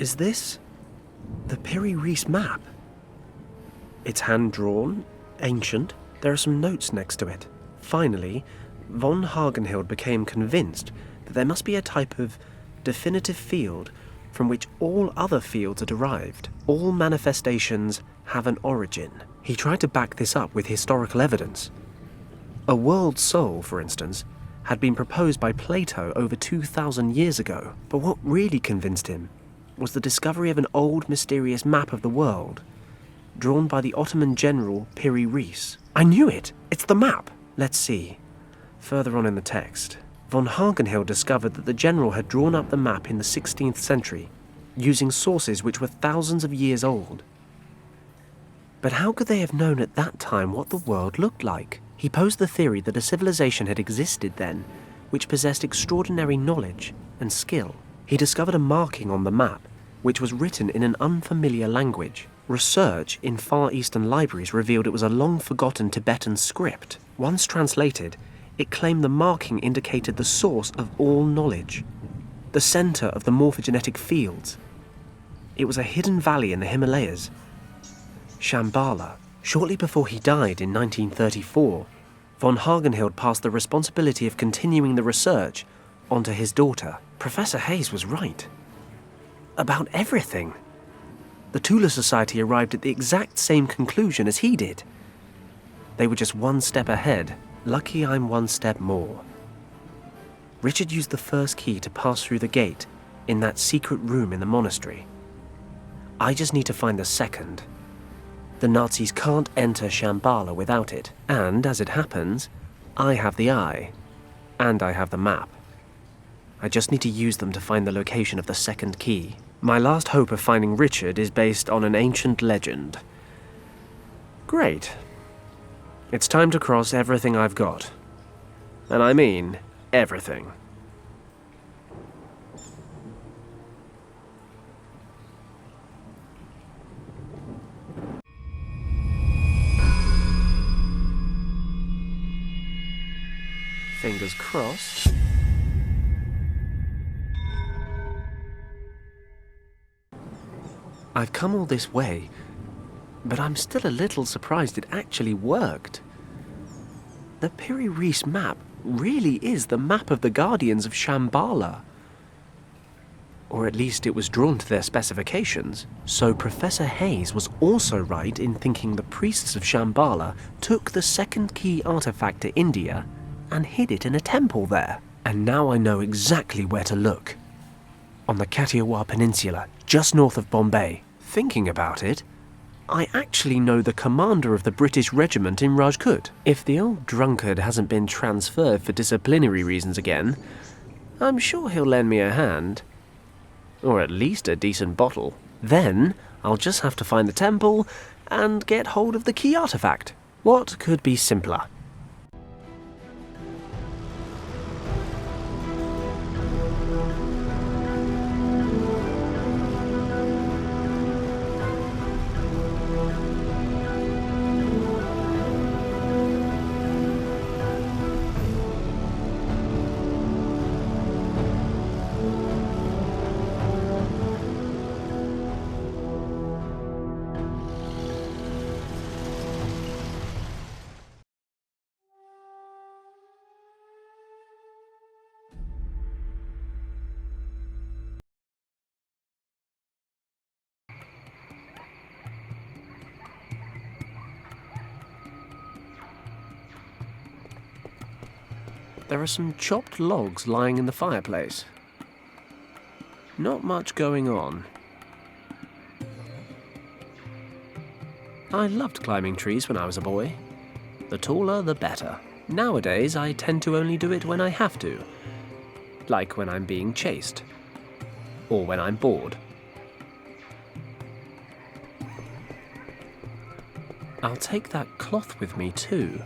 Is this the Piri Reis map? It's hand-drawn, ancient. There are some notes next to it. Finally, von Hagenhild became convinced that there must be a type of definitive field from which all other fields are derived. All manifestations have an origin. He tried to back this up with historical evidence. A world soul, for instance, had been proposed by Plato over 2,000 years ago. But what really convinced him was the discovery of an old, mysterious map of the world, drawn by the Ottoman general Piri Reis. I knew it! It's the map! Let's see. Further on in the text, von Hagenhild discovered that the general had drawn up the map in the 16th century, using sources which were thousands of years old. But how could they have known at that time what the world looked like? He posed the theory that a civilization had existed then, which possessed extraordinary knowledge and skill. He discovered a marking on the map, which was written in an unfamiliar language. Research in Far Eastern libraries revealed it was a long-forgotten Tibetan script. Once translated, it claimed the marking indicated the source of all knowledge, the center of the morphogenetic fields. It was a hidden valley in the Himalayas, Shambhala. Shortly before he died in 1934, von Hagenhild passed the responsibility of continuing the research onto his daughter. Professor Hayes was right. About everything. The Tula Society arrived at the exact same conclusion as he did. They were just one step ahead. Lucky I'm one step more. Richard used the first key to pass through the gate in that secret room in the monastery. I just need to find the second. The Nazis can't enter Shambhala without it, and as it happens, I have the eye, and I have the map. I just need to use them to find the location of the second key. My last hope of finding Richard is based on an ancient legend. Great. It's time to cross everything I've got. And I mean everything. Fingers crossed. I've come all this way, but I'm still a little surprised it actually worked. The Piri Reis map really is the map of the Guardians of Shambhala. Or at least it was drawn to their specifications. So Professor Hayes was also right in thinking the priests of Shambhala took the second key artifact to India and hid it in a temple there. And now I know exactly where to look. On the Kathiawar Peninsula, just north of Bombay. Thinking about it, I actually know the commander of the British regiment in Rajkot. If the old drunkard hasn't been transferred for disciplinary reasons again, I'm sure he'll lend me a hand. Or at least a decent bottle. Then I'll just have to find the temple and get hold of the key artifact. What could be simpler? There are some chopped logs lying in the fireplace. Not much going on. I loved climbing trees when I was a boy. The taller, the better. Nowadays, I tend to only do it when I have to. Like when I'm being chased. Or when I'm bored. I'll take that cloth with me too.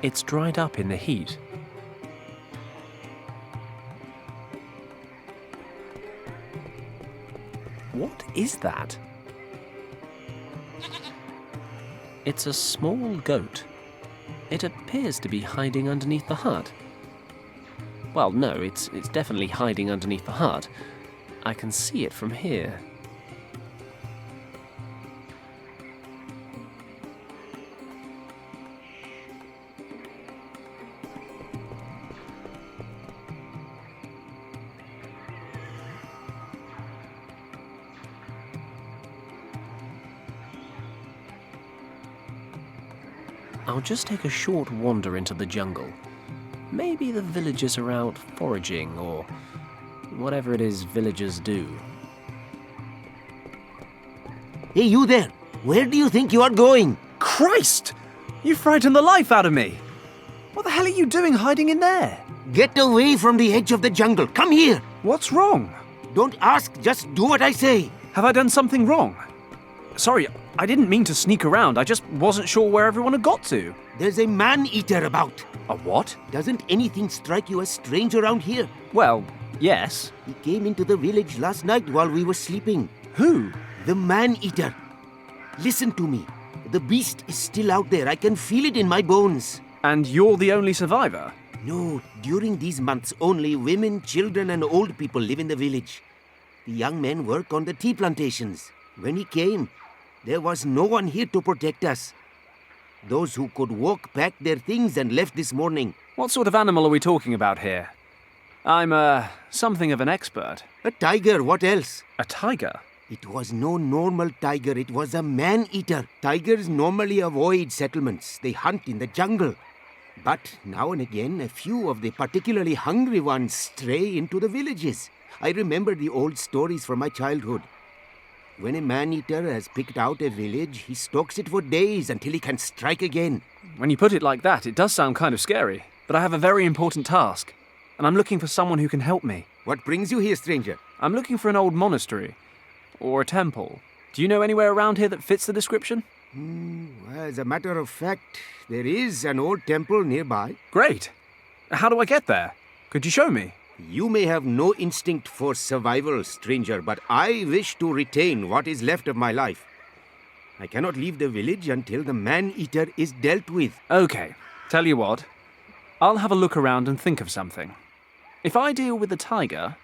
It's dried up in the heat. What is that? It's a small goat. It appears to be hiding underneath the hut. Well, no, it's definitely hiding underneath the hut. I can see it from here. I'll just take a short wander into the jungle. Maybe the villagers are out foraging or whatever it is villagers do. Hey, you there! Where do you think you are going? Christ! You frightened the life out of me! What the hell are you doing hiding in there? Get away from the edge of the jungle. Come here! What's wrong? Don't ask, just do what I say. Have I done something wrong? Sorry, I didn't mean to sneak around. I just wasn't sure where everyone had got to. There's a man-eater about. A what? Doesn't anything strike you as strange around here? Well, yes. He came into the village last night while we were sleeping. Who? The man-eater. Listen to me. The beast is still out there. I can feel it in my bones. And you're the only survivor? No, during these months, only women, children, and old people live in the village. The young men work on the tea plantations. When he came, there was no one here to protect us. Those who could walk packed their things and left this morning. What sort of animal are we talking about here? I'm, something of an expert. A tiger, what else? A tiger? It was no normal tiger, it was a man-eater. Tigers normally avoid settlements. They hunt in the jungle. But now and again, a few of the particularly hungry ones stray into the villages. I remember the old stories from my childhood. When a man-eater has picked out a village, he stalks it for days until he can strike again. When you put it like that, it does sound kind of scary. But I have a very important task, and I'm looking for someone who can help me. What brings you here, stranger? I'm looking for an old monastery. Or a temple. Do you know anywhere around here that fits the description? As a matter of fact, there is an old temple nearby. Great. How do I get there? Could you show me? You may have no instinct for survival, stranger, but I wish to retain what is left of my life. I cannot leave the village until the man-eater is dealt with. Okay, tell you what. I'll have a look around and think of something. If I deal with the tiger,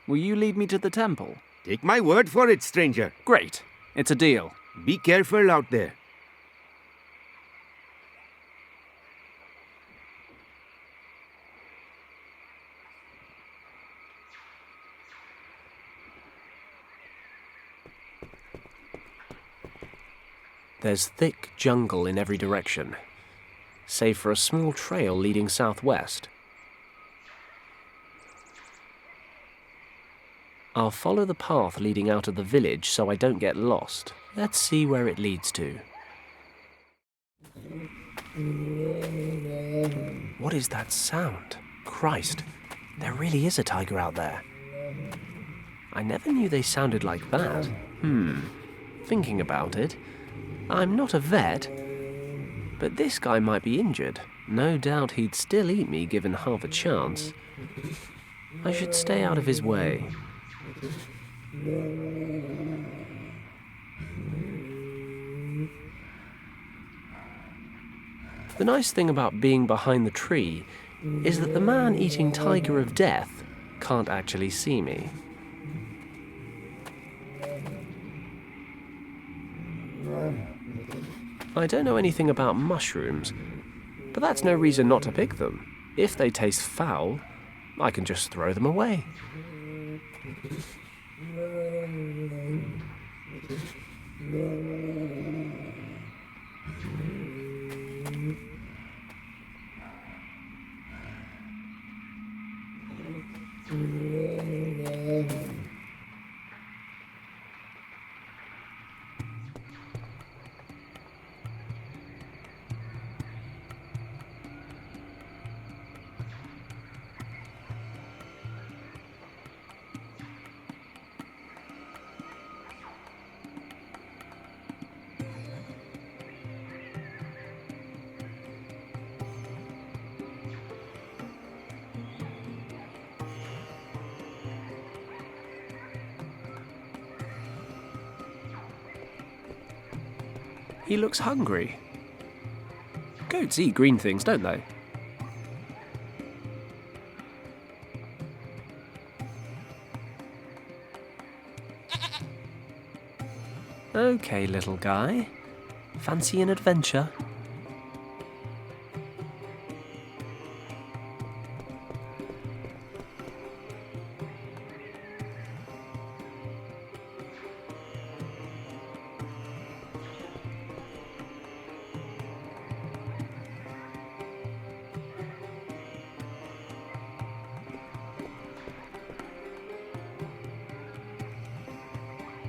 will you lead me to the temple? Take my word for it, stranger. Great. It's a deal. Be careful out there. There's thick jungle in every direction, save for a small trail leading southwest. I'll follow the path leading out of the village so I don't get lost. Let's see where it leads to. What is that sound? Christ, there really is a tiger out there. I never knew they sounded like that. Thinking about it, I'm not a vet, but this guy might be injured. No doubt he'd still eat me given half a chance. I should stay out of his way. The nice thing about being behind the tree is that the man-eating tiger of death can't actually see me. I don't know anything about mushrooms, but that's no reason not to pick them. If they taste foul, I can just throw them away. He looks hungry. Goats eat green things, don't they? Okay, little guy. Fancy an adventure?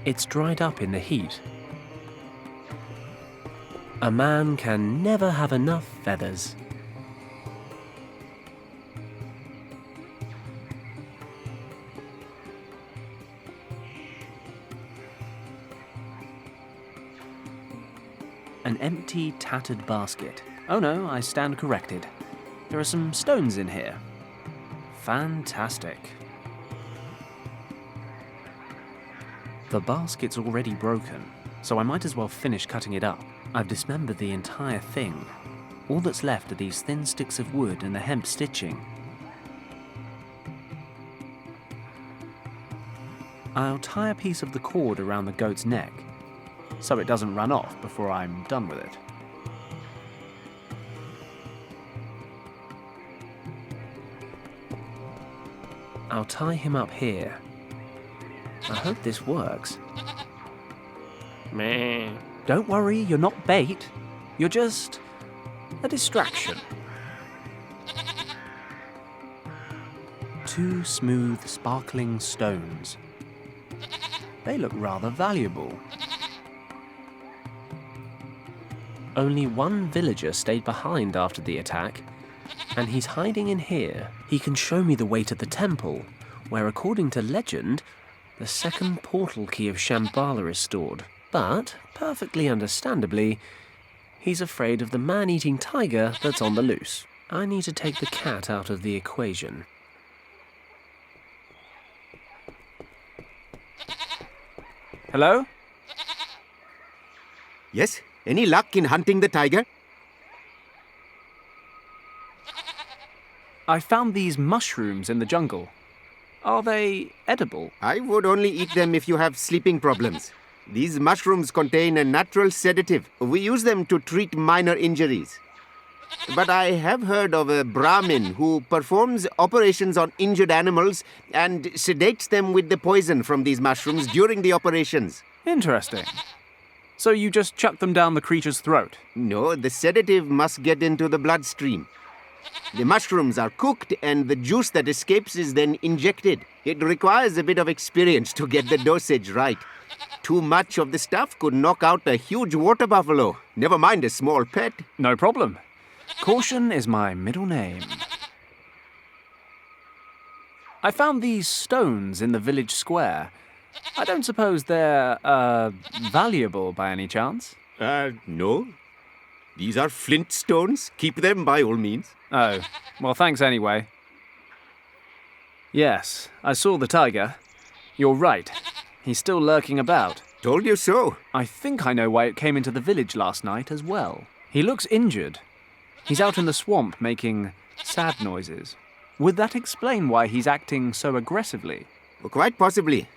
It's dried up in the heat. A man can never have enough feathers. An empty, tattered basket. Oh no, I stand corrected. There are some stones in here. Fantastic. The basket's already broken, so I might as well finish cutting it up. I've dismembered the entire thing. All that's left are these thin sticks of wood and the hemp stitching. I'll tie a piece of the cord around the goat's neck, so it doesn't run off before I'm done with it. I'll tie him up here. I hope this works. Meh. Don't worry, you're not bait. You're just a distraction. Two smooth, sparkling stones. They look rather valuable. Only one villager stayed behind after the attack, and he's hiding in here. He can show me the way to the temple, where according to legend, the second portal key of Shambhala is stored. But, perfectly understandably, he's afraid of the man-eating tiger that's on the loose. I need to take the cat out of the equation. Hello? Yes? Any luck in hunting the tiger? I found these mushrooms in the jungle. Are they edible? I would only eat them if you have sleeping problems. These mushrooms contain a natural sedative. We use them to treat minor injuries. But I have heard of a Brahmin who performs operations on injured animals and sedates them with the poison from these mushrooms during the operations. Interesting. So you just chuck them down the creature's throat? No, the sedative must get into the bloodstream. The mushrooms are cooked and the juice that escapes is then injected. It requires a bit of experience to get the dosage right. Too much of the stuff could knock out a huge water buffalo, never mind a small pet. No problem. Caution is my middle name. I found these stones in the village square. I don't suppose they're, valuable by any chance? No. These are flint stones. Keep them by all means. Oh, well, thanks anyway. Yes, I saw the tiger. You're right. He's still lurking about. Told you so. I think I know why it came into the village last night as well. He looks injured. He's out in the swamp making sad noises. Would that explain why he's acting so aggressively? Well, quite possibly.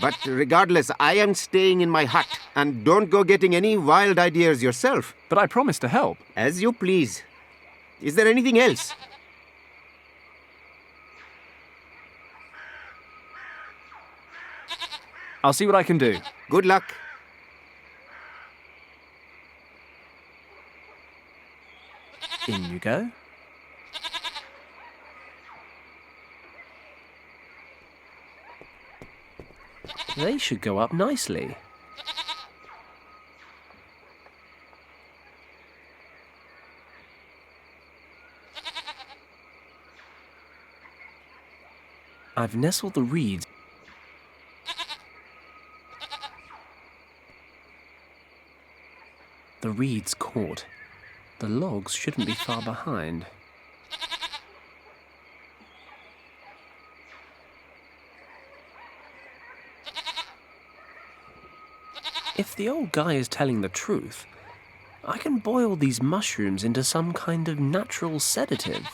But regardless, I am staying in my hut. And don't go getting any wild ideas yourself. But I promise to help. As you please. Is there anything else? I'll see what I can do. Good luck. In you go. They should go up nicely. I've nestled the reeds. The reeds caught. The logs shouldn't be far behind. If the old guy is telling the truth, I can boil these mushrooms into some kind of natural sedative.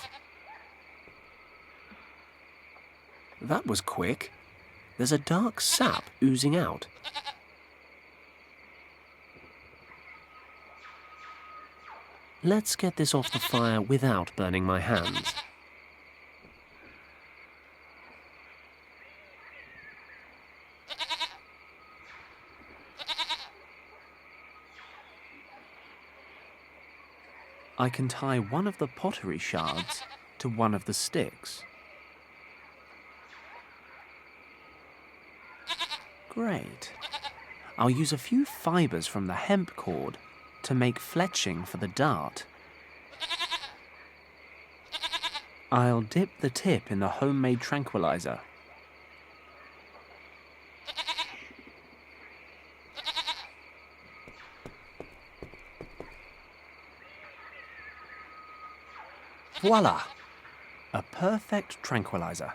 That was quick. There's a dark sap oozing out. Let's get this off the fire without burning my hands. I can tie one of the pottery shards to one of the sticks. Great. I'll use a few fibres from the hemp cord to make fletching for the dart. I'll dip the tip in the homemade tranquilizer. Voila! A perfect tranquilizer.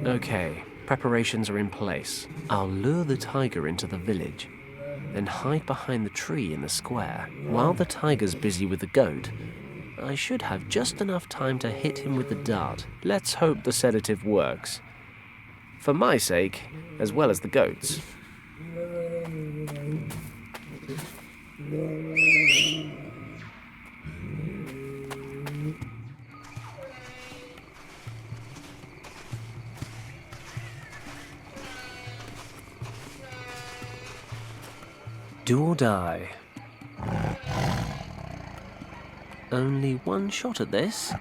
Okay, preparations are in place. I'll lure the tiger into the village, then hide behind the tree in the square. While the tiger's busy with the goat, I should have just enough time to hit him with the dart. Let's hope the sedative works. For my sake, as well as the goat's. Do or die. Only one shot at this.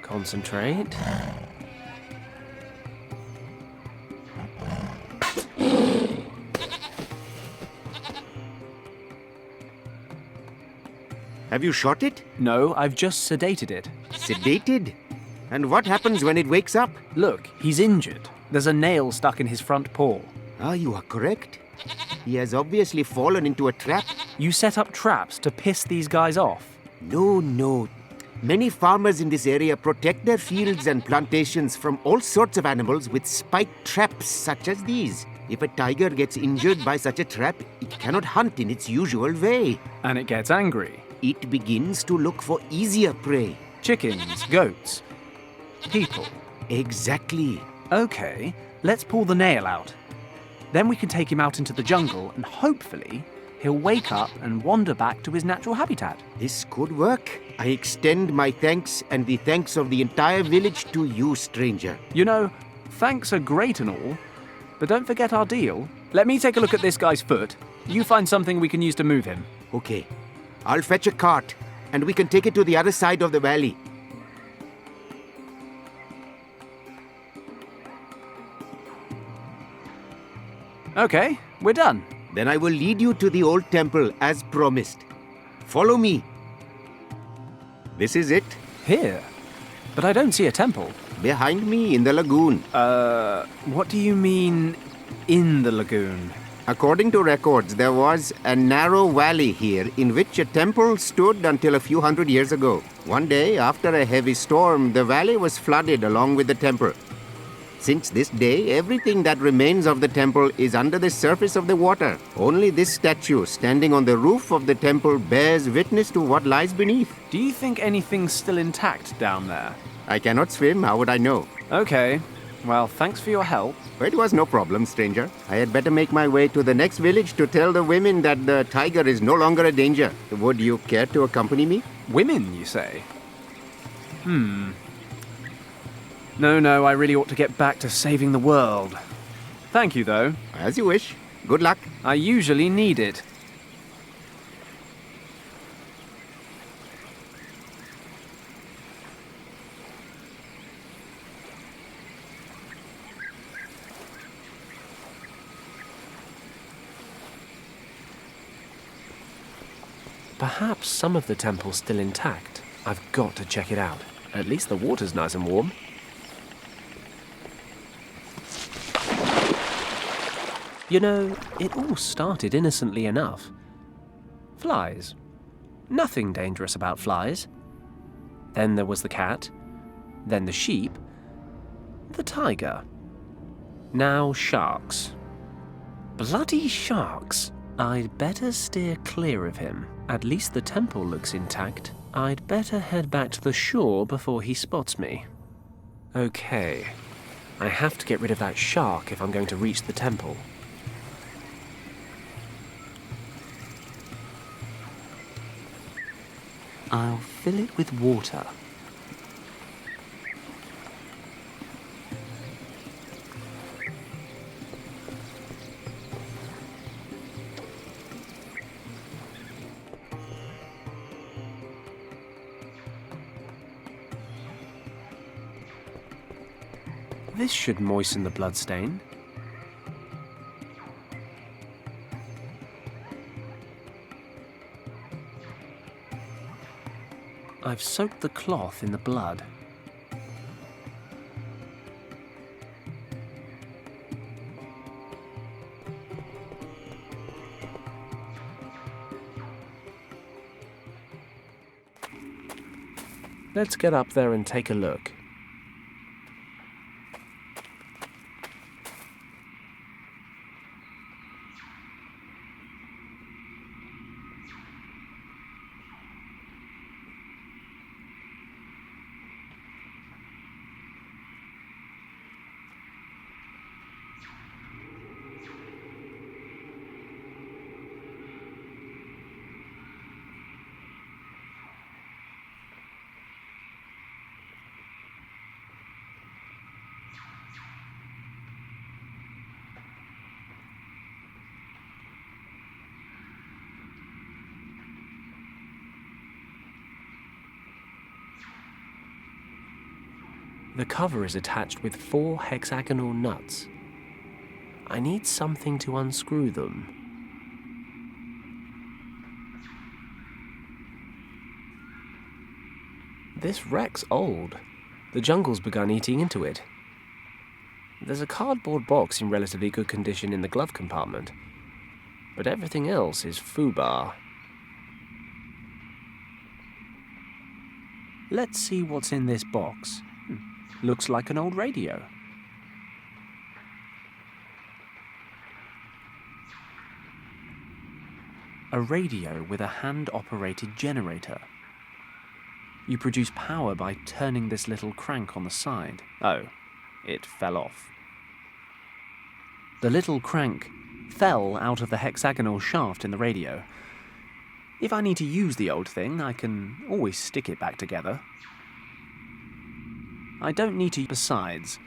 Concentrate. Have you shot it? No, I've just sedated it. Sedated? And what happens when it wakes up? Look, he's injured. There's a nail stuck in his front paw. Ah, you are correct. He has obviously fallen into a trap. You set up traps to piss these guys off. No. Many farmers in this area protect their fields and plantations from all sorts of animals with spiked traps such as these. If a tiger gets injured by such a trap, it cannot hunt in its usual way. And it gets angry. It begins to look for easier prey. Chickens, goats, people. Exactly. Okay, let's pull the nail out. Then we can take him out into the jungle and hopefully he'll wake up and wander back to his natural habitat. This could work. I extend my thanks and the thanks of the entire village to you, stranger. You know, thanks are great and all, but don't forget our deal. Let me take a look at this guy's foot. You find something we can use to move him. Okay. I'll fetch a cart and we can take it to the other side of the valley. Okay, we're done. Then I will lead you to the old temple as promised. Follow me. This is it. Here? But I don't see a temple. Behind me in the lagoon. What do you mean, in the lagoon? According to records, there was a narrow valley here in which a temple stood until a few hundred years ago. One day, after a heavy storm, the valley was flooded along with the temple. Since this day, everything that remains of the temple is under the surface of the water. Only this statue standing on the roof of the temple bears witness to what lies beneath. Do you think anything's still intact down there? I cannot swim, how would I know? Okay, well, thanks for your help. It was no problem, stranger. I had better make my way to the next village to tell the women that the tiger is no longer a danger. Would you care to accompany me? Women, you say? No, I really ought to get back to saving the world. Thank you, though. As you wish. Good luck. I usually need it. Perhaps some of the temple's still intact. I've got to check it out. At least the water's nice and warm. You know, it all started innocently enough. Flies. Nothing dangerous about flies. Then there was the cat. Then the sheep. The tiger. Now sharks. Bloody sharks! I'd better steer clear of him. At least the temple looks intact. I'd better head back to the shore before he spots me. Okay. I have to get rid of that shark if I'm going to reach the temple. I'll fill it with water. This should moisten the bloodstain. I've soaked the cloth in the blood. Let's get up there and take a look. The cover is attached with 4 hexagonal nuts. I need something to unscrew them. This wreck's old. The jungle's begun eating into it. There's a cardboard box in relatively good condition in the glove compartment, but everything else is foobar. Let's see what's in this box. Looks like an old radio. A radio with a hand-operated generator. You produce power by turning this little crank on the side. Oh, it fell off. The little crank fell out of the hexagonal shaft in the radio. If I need to use the old thing, I can always stick it back together. I don't need to. Besides.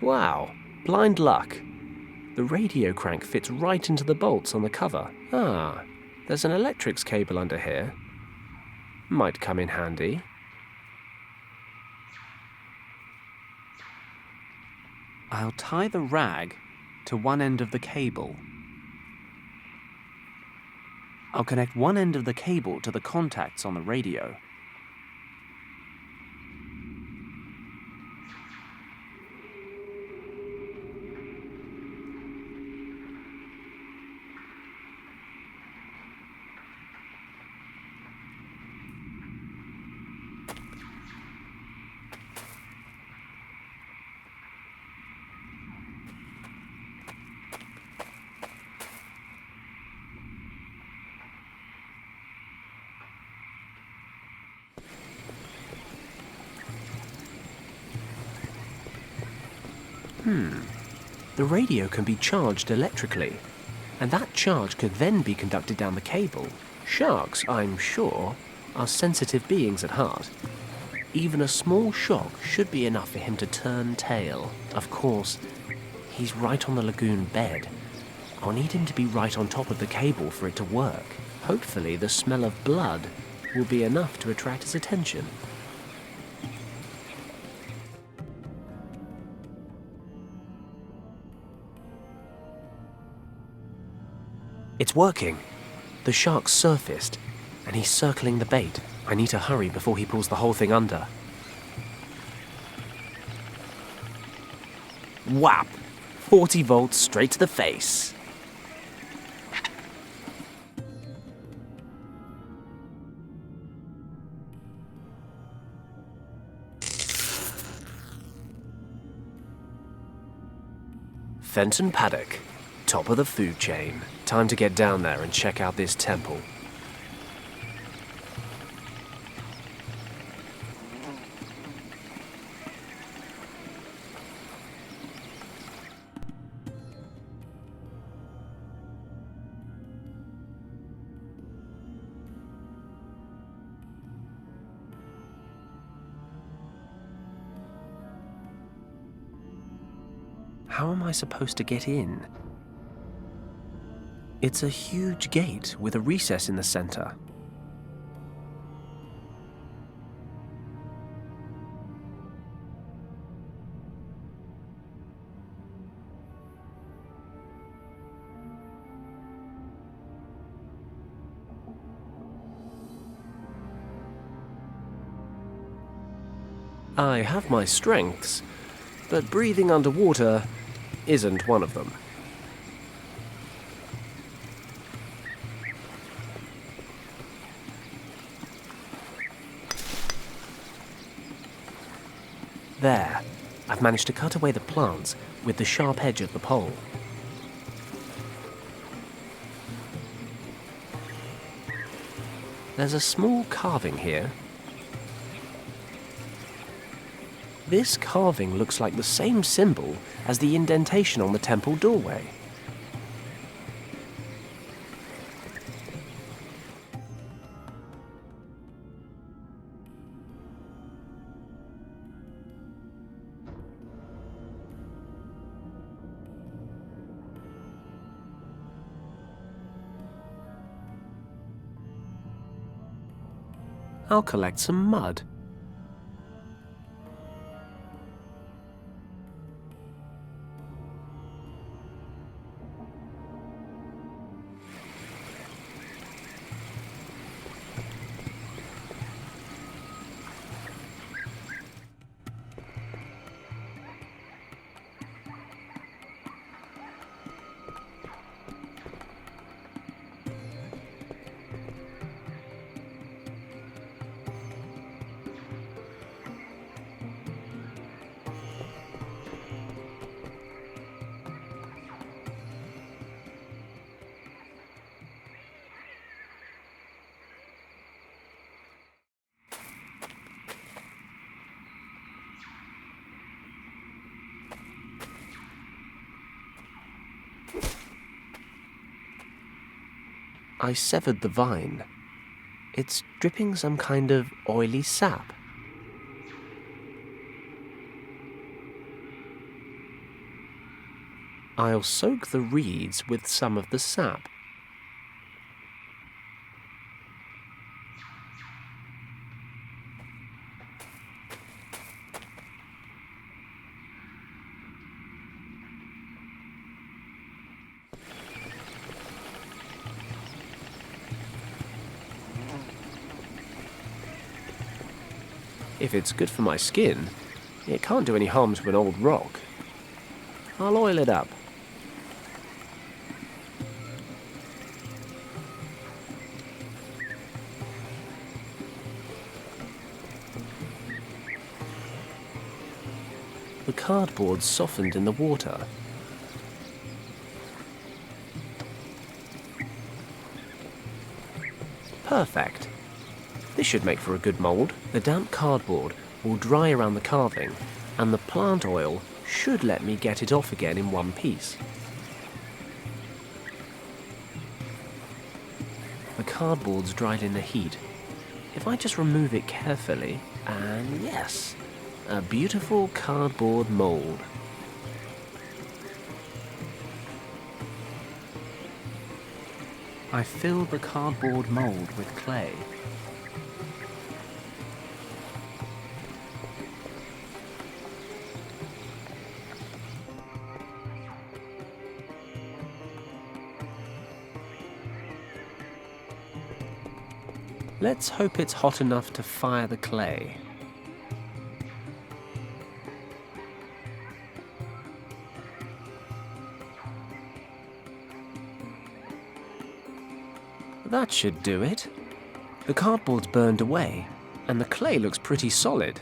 Wow, blind luck. The radio crank fits right into the bolts on the cover. Ah, there's an electrics cable under here. Might come in handy. I'll tie the rag to one end of the cable. I'll connect one end of the cable to the contacts on the radio. The radio can be charged electrically, and that charge could then be conducted down the cable. Sharks, I'm sure, are sensitive beings at heart. Even a small shock should be enough for him to turn tail. Of course, he's right on the lagoon bed. I'll need him to be right on top of the cable for it to work. Hopefully the smell of blood will be enough to attract his attention. It's working. The shark's surfaced, and he's circling the bait. I need to hurry before he pulls the whole thing under. Whap! 40 volts straight to the face. Fenton Paddock, top of the food chain. Time to get down there and check out this temple. How am I supposed to get in? It's a huge gate with a recess in the center. I have my strengths, but breathing underwater isn't one of them. There, I've managed to cut away the plants with the sharp edge of the pole. There's a small carving here. This carving looks like the same symbol as the indentation on the temple doorway. I'll collect some mud. I severed the vine. It's dripping some kind of oily sap. I'll soak the reeds with some of the sap. If it's good for my skin, it can't do any harm to an old rock. I'll oil it up. The cardboard softened in the water. Perfect. This should make for a good mould. The damp cardboard will dry around the carving, and the plant oil should let me get it off again in one piece. The cardboard's dried in the heat. If I just remove it carefully, and yes, a beautiful cardboard mould. I fill the cardboard mould with clay. Let's hope it's hot enough to fire the clay. That should do it. The cardboard's burned away, and the clay looks pretty solid.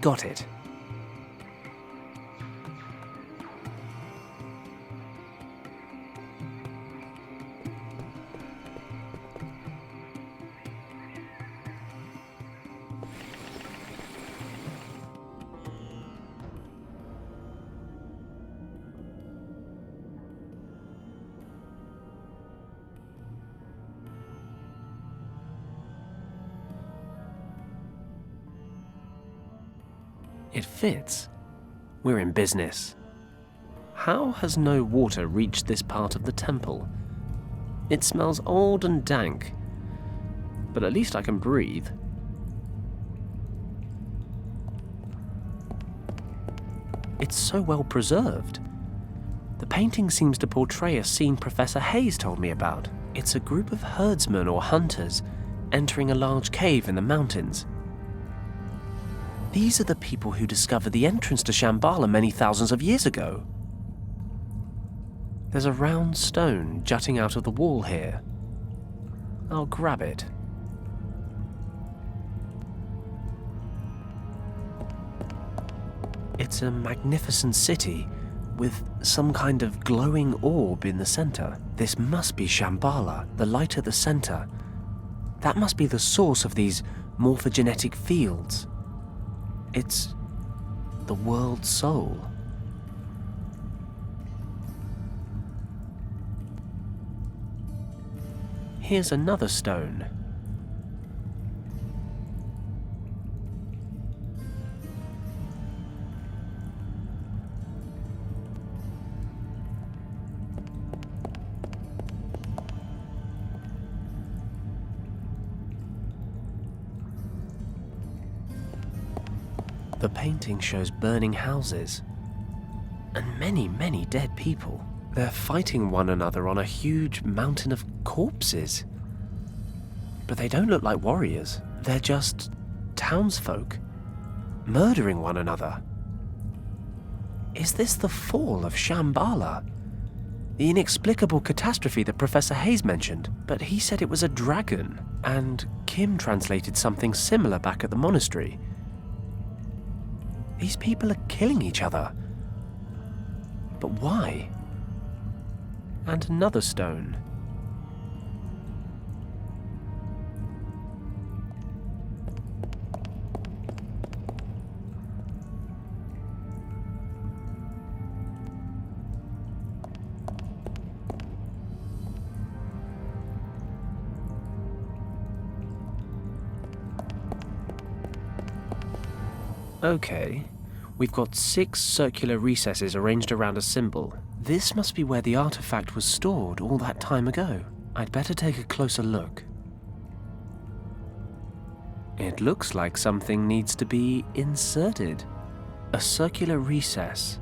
got it. It fits. We're in business. How has no water reached this part of the temple? It smells old and dank, but at least I can breathe. It's so well preserved. The painting seems to portray a scene Professor Hayes told me about. It's a group of herdsmen or hunters entering a large cave in the mountains. These are the people who discovered the entrance to Shambhala many thousands of years ago. There's a round stone jutting out of the wall here. I'll grab it. It's a magnificent city with some kind of glowing orb in the center. This must be Shambhala, the light at the center. That must be the source of these morphogenetic fields. It's the world's soul. Here's another stone. The painting shows burning houses and many, many dead people. They're fighting one another on a huge mountain of corpses. But they don't look like warriors. They're just townsfolk, murdering one another. Is this the fall of Shambhala? The inexplicable catastrophe that Professor Hayes mentioned? But he said it was a dragon, and Kim translated something similar back at the monastery. These people are killing each other. But why? And another stone. Okay, we've got 6 circular recesses arranged around a symbol. This must be where the artifact was stored all that time ago. I'd better take a closer look. It looks like something needs to be inserted. A circular recess.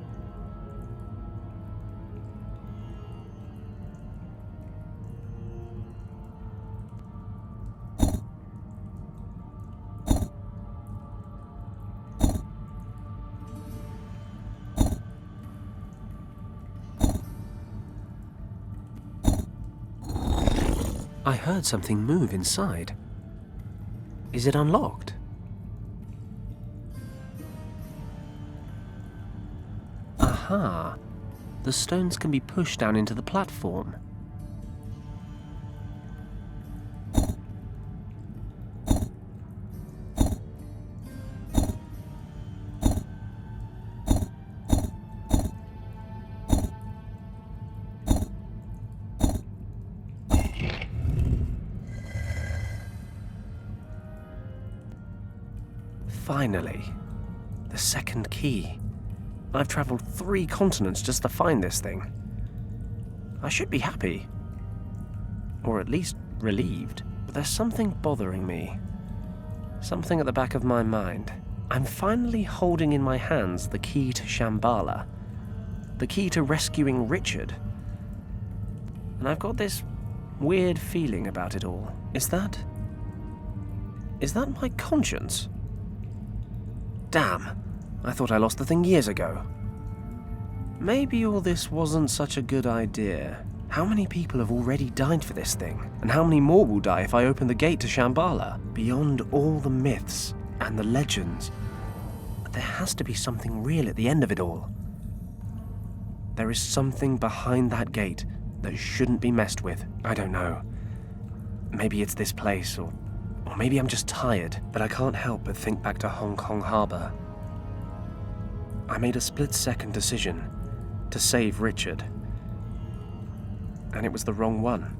I heard something move inside. Is it unlocked? Aha! The stones can be pushed down into the platform. Finally, the second key. I've traveled 3 continents just to find this thing. I should be happy. Or at least relieved. But there's something bothering me. Something at the back of my mind. I'm finally holding in my hands the key to Shambhala. The key to rescuing Richard. And I've got this weird feeling about it all. Is that my conscience? Damn, I thought I lost the thing years ago. Maybe all this wasn't such a good idea. How many people have already died for this thing? And how many more will die if I open the gate to Shambhala? Beyond all the myths and the legends, There has to be something real at the end of it all. There is something behind that gate that shouldn't be messed with. I don't know. Maybe it's this place, or maybe I'm just tired, but I can't help but think back to Hong Kong Harbour. I made a split-second decision to save Richard, and it was the wrong one.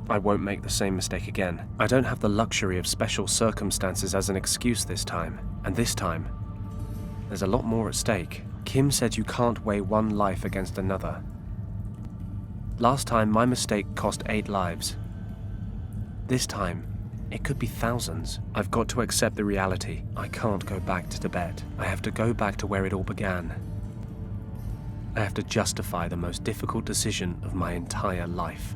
I won't make the same mistake again. I don't have the luxury of special circumstances as an excuse this time, and this time, there's a lot more at stake. Kim said you can't weigh one life against another. Last time, my mistake cost 8 lives. This time, it could be thousands. I've got to accept the reality. I can't go back to Tibet. I have to go back to where it all began. I have to justify the most difficult decision of my entire life.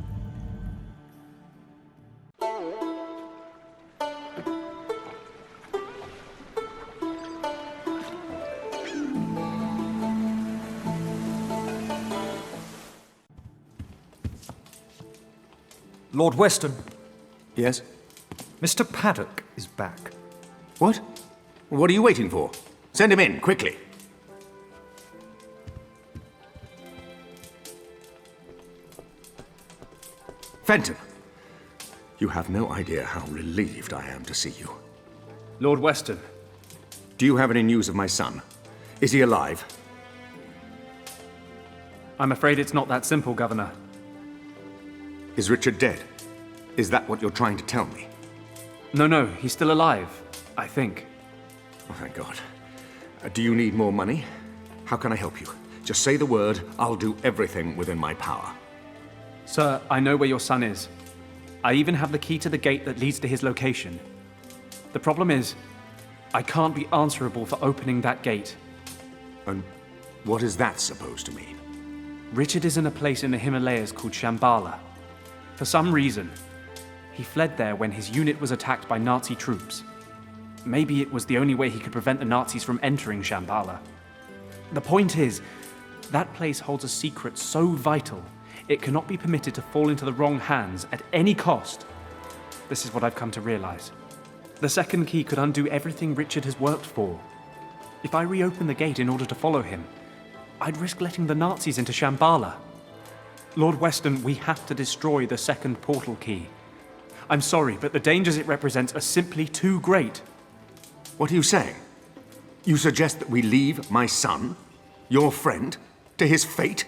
Lord Weston, Yes? Mr. Paddock is back. What? What are you waiting for? Send him in, quickly. Fenton, you have no idea how relieved I am to see you. Lord Weston, Do you have any news of my son? Is he alive? I'm afraid it's not that simple, Governor. Is Richard dead? Is that what you're trying to tell me? No, he's still alive, I think. Oh, thank God. Do you need more money? How can I help you? Just say the word, I'll do everything within my power. Sir, I know where your son is. I even have the key to the gate that leads to his location. The problem is, I can't be answerable for opening that gate. And what is that supposed to mean? Richard is in a place in the Himalayas called Shambhala. For some reason, he fled there when his unit was attacked by Nazi troops. Maybe it was the only way he could prevent the Nazis from entering Shambhala. The point is, that place holds a secret so vital, it cannot be permitted to fall into the wrong hands at any cost. This is what I've come to realize. The second key could undo everything Richard has worked for. If I reopen the gate in order to follow him, I'd risk letting the Nazis into Shambhala. Lord Weston, we have to destroy the second portal key. I'm sorry, but the dangers it represents are simply too great. What are you saying? You suggest that we leave my son, your friend, to his fate?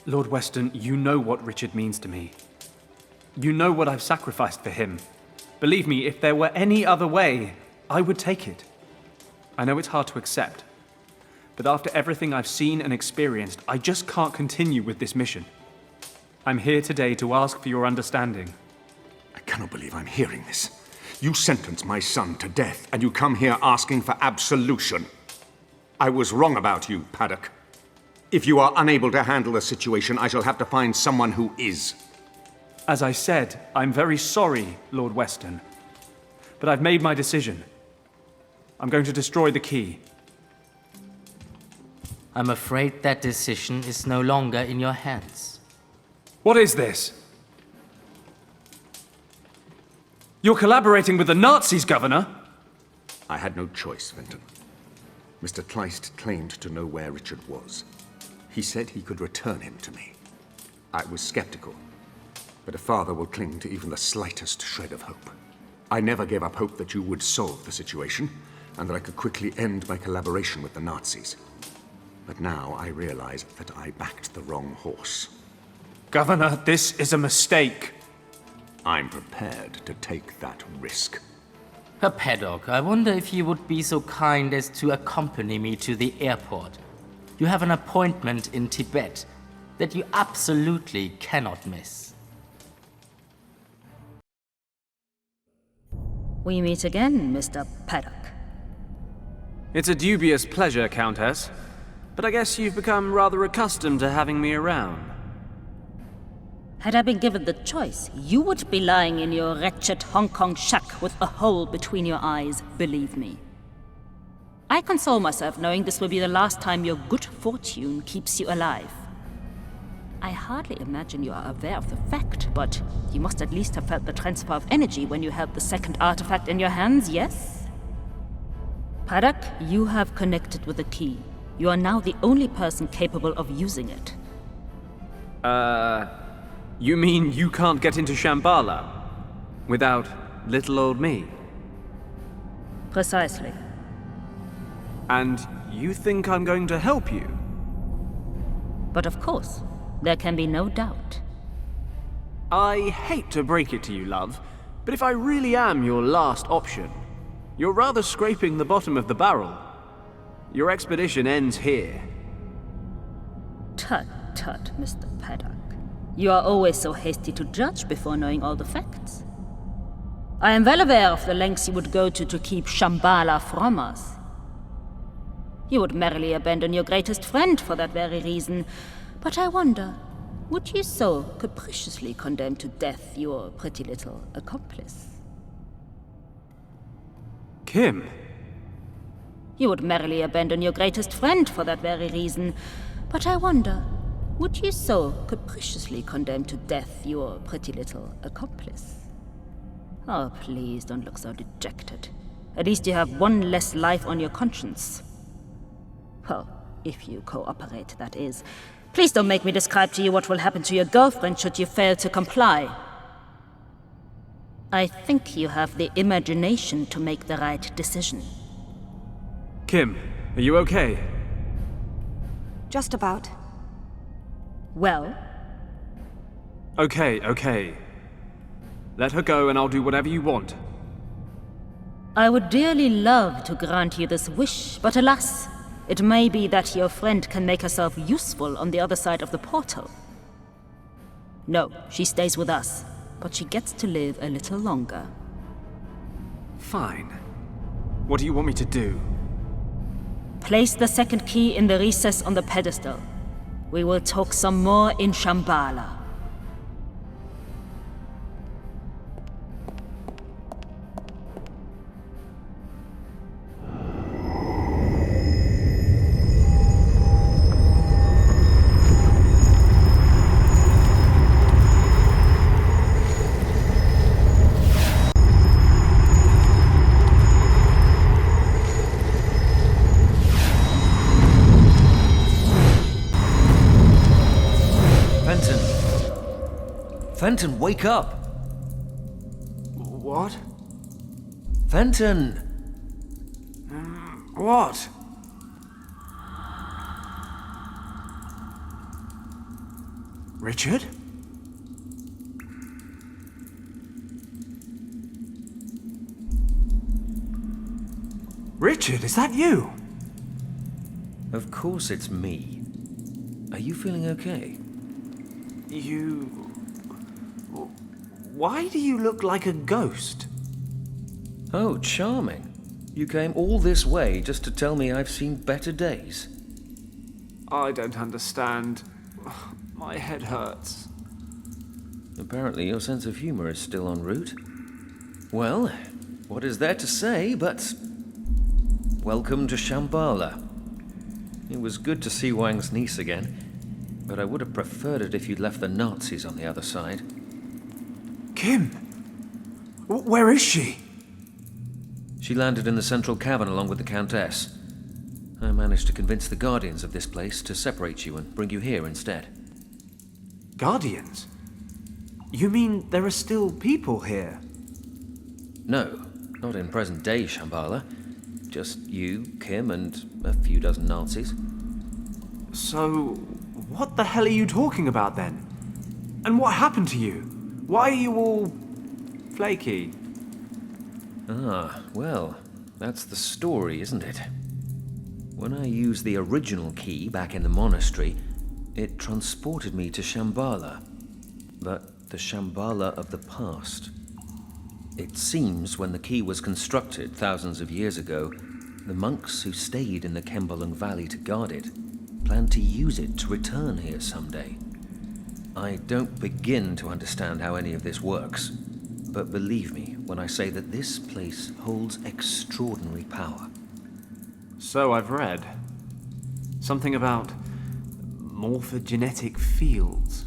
Lord Weston, you know what Richard means to me. You know what I've sacrificed for him. Believe me, if there were any other way, I would take it. I know it's hard to accept, but after everything I've seen and experienced, I just can't continue with this mission. I'm here today to ask for your understanding. I cannot believe I'm hearing this. You sentence my son to death, and you come here asking for absolution. I was wrong about you, Paddock. If you are unable to handle the situation, I shall have to find someone who is. As I said, I'm very sorry, Lord Weston. But I've made my decision. I'm going to destroy the key. I'm afraid that decision is no longer in your hands. What is this? You're collaborating with the Nazis, Governor! I had no choice, Fenton. Mr. Kleist claimed to know where Richard was. He said he could return him to me. I was skeptical, but a father will cling to even the slightest shred of hope. I never gave up hope that you would solve the situation, and that I could quickly end my collaboration with the Nazis. But now I realize that I backed the wrong horse. Governor, this is a mistake. I'm prepared to take that risk. Herr Paddock, I wonder if you would be so kind as to accompany me to the airport. You have an appointment in Tibet that you absolutely cannot miss. We meet again, Mr. Paddock. It's a dubious pleasure, Countess. But I guess you've become rather accustomed to having me around. Had I been given the choice, you would be lying in your wretched Hong Kong shack with a hole between your eyes, believe me. I console myself knowing this will be the last time your good fortune keeps you alive. I hardly imagine you are aware of the fact, but you must at least have felt the transfer of energy when you held the second artifact in your hands, yes? Paddock, you have connected with the key. You are now the only person capable of using it. You mean you can't get into Shambhala without little old me? Precisely. And you think I'm going to help you? But of course, there can be no doubt. I hate to break it to you, love, but if I really am your last option, you're rather scraping the bottom of the barrel. Your expedition ends here. Tut, tut, Mr. Paddock. You are always so hasty to judge before knowing all the facts. I am well aware of the lengths you would go to keep Shambhala from us. You would merrily abandon your greatest friend for that very reason. But I wonder, would you so capriciously condemn to death your pretty little accomplice? Kim. You would merrily abandon your greatest friend for that very reason. But I wonder, would you so capriciously condemn to death your pretty little accomplice? Oh, please don't look so dejected. At least you have one less life on your conscience. Well, if you cooperate, that is. Please don't make me describe to you what will happen to your girlfriend should you fail to comply. I think you have the imagination to make the right decision. Kim, are you okay? Just about. Well? Okay. Let her go and I'll do whatever you want. I would dearly love to grant you this wish, but alas, it may be that your friend can make herself useful on the other side of the portal. No, she stays with us, but she gets to live a little longer. Fine. What do you want me to do? Place the second key in the recess on the pedestal. We will talk some more in Shambhala. Fenton, wake up! What? Fenton! What? Richard? Richard, is that you? Of course it's me. Are you feeling okay? Why do you look like a ghost? Oh, charming. You came all this way just to tell me I've seen better days. I don't understand. My head hurts. Apparently your sense of humor is still en route. Well, what is there to say but... welcome to Shambhala. It was good to see Wang's niece again, but I would have preferred it if you'd left the Nazis on the other side. Kim! Where is she? She landed in the central cavern along with the Countess. I managed to convince the guardians of this place to separate you and bring you here instead. Guardians? You mean there are still people here? No, not in present-day Shambhala. Just you, Kim, and a few dozen Nazis. So, what the hell are you talking about then? And what happened to you? Why are you all... flaky? Ah, well, that's the story, isn't it? When I used the original key back in the monastery, it transported me to Shambhala. But the Shambhala of the past. It seems when the key was constructed thousands of years ago, the monks who stayed in the Kembalung Valley to guard it planned to use it to return here someday. I don't begin to understand how any of this works, but believe me when I say that this place holds extraordinary power. So I've read. Something about morphogenetic fields.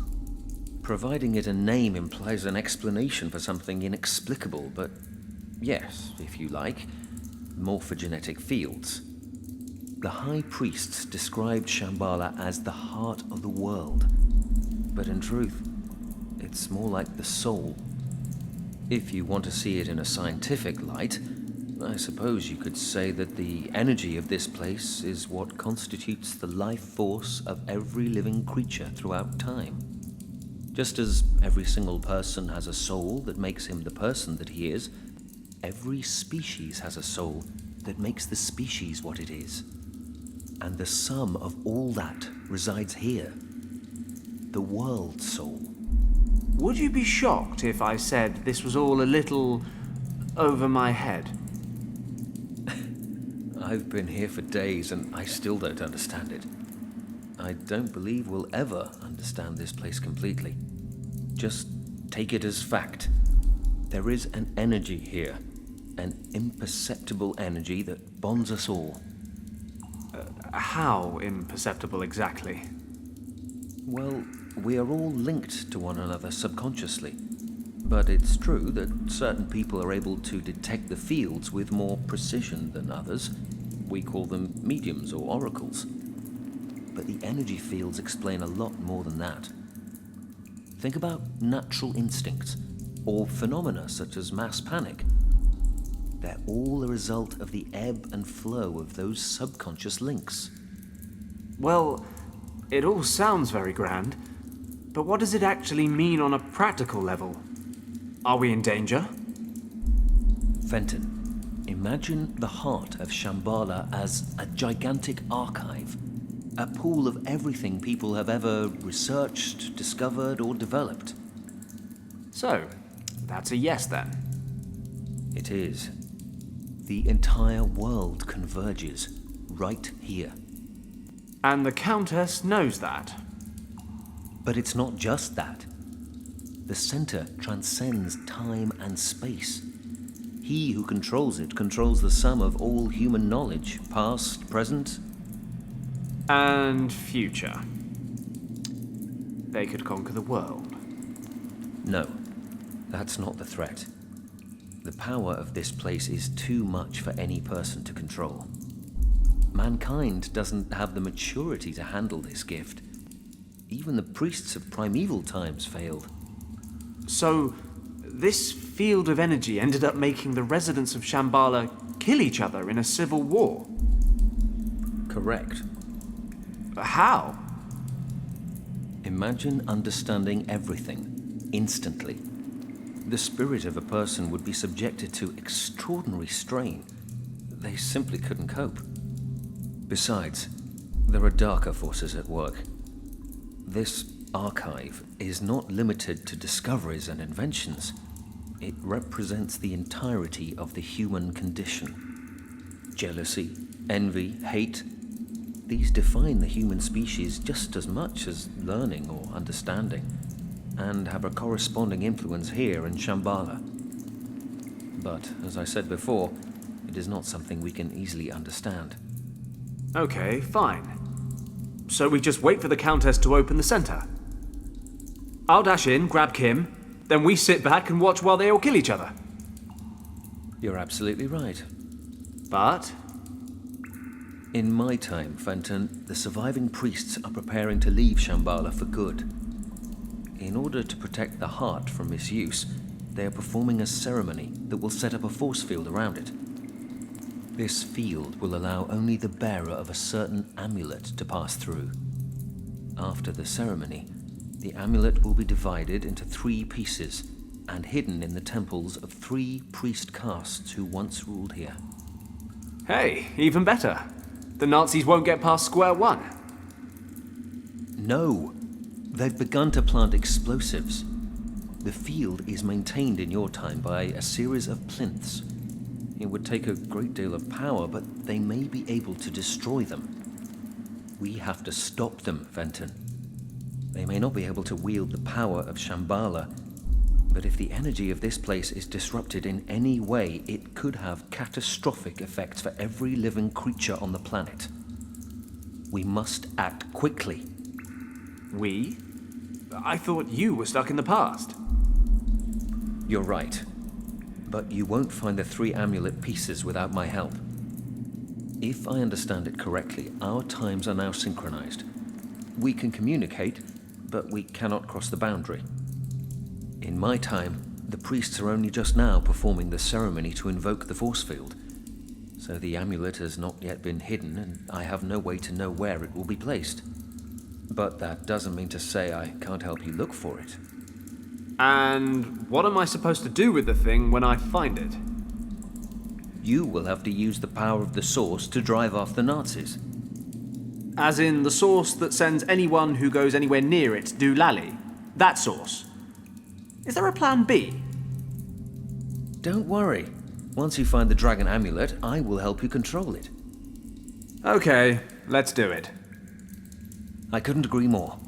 Providing it a name implies an explanation for something inexplicable, but yes, if you like. morphogenetic fields. The high priests described Shambhala as the heart of the world, but in truth, it's more like the soul. If you want to see it in a scientific light, I suppose you could say that the energy of this place is what constitutes the life force of every living creature throughout time. Just as every single person has a soul that makes him the person that he is, every species has a soul that makes the species what it is. And the sum of all that resides here, the world soul. Would you be shocked if I said this was all a little over my head? I've been here for days and I still don't understand it. I don't believe we'll ever understand this place completely. Just take it as fact. There is an energy here, an imperceptible energy that bonds us all. How imperceptible exactly? Well, we are all linked to one another subconsciously. But it's true that certain people are able to detect the fields with more precision than others. We call them mediums or oracles. But the energy fields explain a lot more than that. Think about natural instincts, or phenomena such as mass panic. They're all a result of the ebb and flow of those subconscious links. Well, it all sounds very grand, but what does it actually mean on a practical level? Are we in danger? Fenton, imagine the heart of Shambhala as a gigantic archive, a pool of everything people have ever researched, discovered, or developed. So, that's a yes then. It is. The entire world converges right here. And the Countess knows that. But it's not just that. The center transcends time and space. He who controls it controls the sum of all human knowledge, past, present, And future. They could conquer the world. No, that's not the threat. The power of this place is too much for any person to control. Mankind doesn't have the maturity to handle this gift. Even the priests of primeval times failed. So, this field of energy ended up making the residents of Shambhala kill each other in a civil war. Correct. How? Imagine understanding everything, instantly. The spirit of a person would be subjected to extraordinary strain. They simply couldn't cope. Besides, there are darker forces at work. This archive is not limited to discoveries and inventions. It represents the entirety of the human condition. Jealousy, envy, hate, these define the human species just as much as learning or understanding, and have a corresponding influence here in Shambhala. But, as I said before, it is not something we can easily understand. Okay, fine. So we just wait for the Countess to open the center. I'll dash in, grab Kim, then we sit back and watch while they all kill each other. You're absolutely right. But In my time, Fenton, the surviving priests are preparing to leave Shambhala for good. In order to protect the heart from misuse, they are performing a ceremony that will set up a force field around it. This field will allow only the bearer of a certain amulet to pass through. After the ceremony, the amulet will be divided into 3 pieces and hidden in the temples of 3 priest castes who once ruled here. hey, even better. The Nazis won't get past square one. No, they've begun to plant explosives. The field is maintained in your time by a series of plinths. It would take a great deal of power, but they may be able to destroy them. We have to stop them, Fenton. They may not be able to wield the power of Shambhala, but if the energy of this place is disrupted in any way, it could have catastrophic effects for every living creature on the planet. We must act quickly. We? I thought you were stuck in the past. You're right. But you won't find the 3 amulet pieces without my help. If I understand it correctly, our times are now synchronized. We can communicate, but we cannot cross the boundary. In my time, the priests are only just now performing the ceremony to invoke the force field. So the amulet has not yet been hidden, and I have no way to know where it will be placed. But that doesn't mean to say I can't help you look for it. And what am I supposed to do with the thing when I find it? You will have to use the power of the source to drive off the Nazis. As in the source that sends anyone who goes anywhere near it doolally? That source? Is there a plan B? Don't worry. Once you find the dragon amulet, I will help you control it. Okay, let's do it. I couldn't agree more.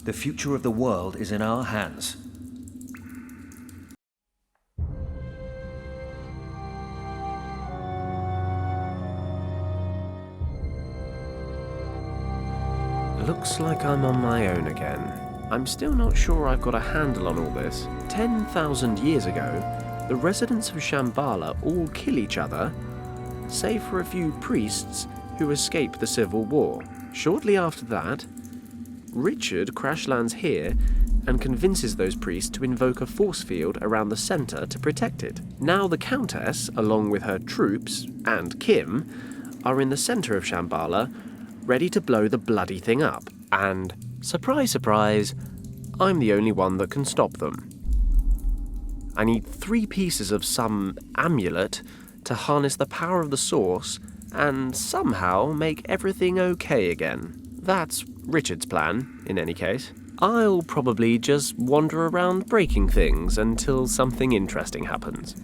The future of the world is in our hands. Looks like I'm on my own again. I'm still not sure I've got a handle on all this. 10,000 years ago, the residents of Shambhala all kill each other, save for a few priests who escape the civil war. Shortly after that, Richard crash lands here and convinces those priests to invoke a force field around the centre to protect it. Now the Countess, along with her troops, and Kim, are in the centre of Shambhala, ready to blow the bloody thing up. And, surprise, surprise, I'm the only one that can stop them. I need 3 pieces of some amulet to harness the power of the source and somehow make everything okay again. That's Richard's plan, in any case. I'll probably just wander around breaking things until something interesting happens.